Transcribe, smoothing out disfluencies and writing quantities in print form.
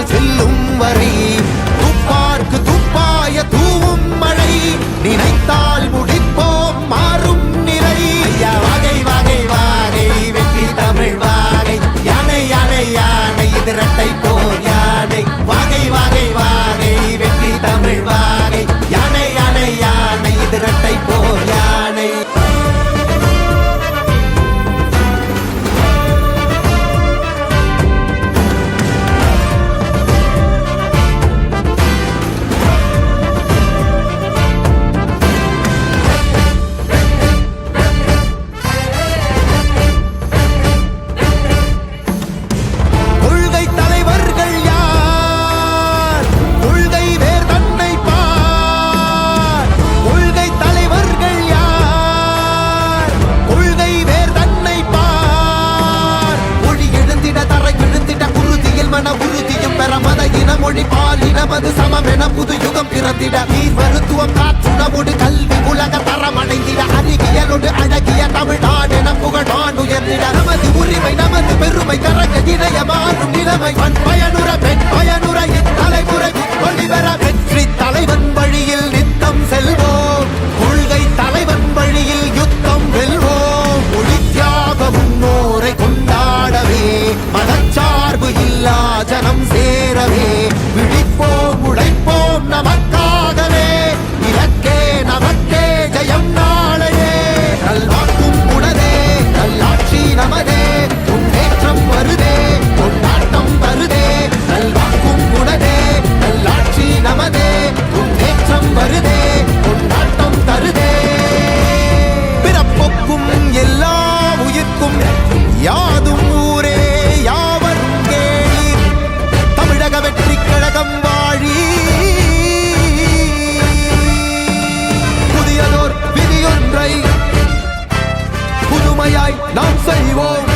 முன்னால் செல்லும் வரை துப்பார்க்கு துப்பாய தூவும் மழை நினைத்தால் முடிப்போம் மாறும் நிலை. வாகை வாகை வாகை வெற்றி தமிழ் வாகை யானை யானை யானை இது இரட்டை போர் யானை. வாகை வாகை வாகை வெற்றி தமிழ் வாகை யானை யானை யானை இது இரட்டை போர் யானை. மொழி பாலினமது சமமென புது யுகம் பிறந்திட நீர் மருத்துவம் காற்றுணவோடு கல்வி உலக தரமடைந்திட அறிவியலோடு அழகிய தமிழ்நாடு என புகழான் உயர்ந்திட நமது உரிமை நமது பெருமை கரங்க இணைய மாறும் நிலைமை பண் பயனுற பெண் பயனுற இத்தலைமுறை ஒளிபெற வெற்றி தலைவன் வழியில் நித்தம் செல்வோம் கொள்கை தலைவன் வழியில் யுத்தம் வெல்வோம். மொழி தியாக முன்னோரை கொண்டாடவே மதச்சார்பு இல்லா ஜனம் சேரவே விழிப்போம் உழைப்போம் நமக்காகவே இலக்கே நமக்கே ஜெயம் நாளையே. நல்வாக்கும் உடனே நல்லாட்சி நமதே முன்னேற்றம் வருதே கொண்டாட்டம் வருதே. நல்வாக்கும் உடனே நல்லாட்சி நமதே முன்னேற்றம் வருதே கொண்டாட்டம் தருதே. பிறப்புக்கும் எல்லா உயிர்க்கும் யாதும் ஊரே யாவரும் கேளீர் தமிழக வெற்றி கழகம் வாழி. புதியதோர் விதியொன்றை புதுமையாய் நாம் செய்வோம்.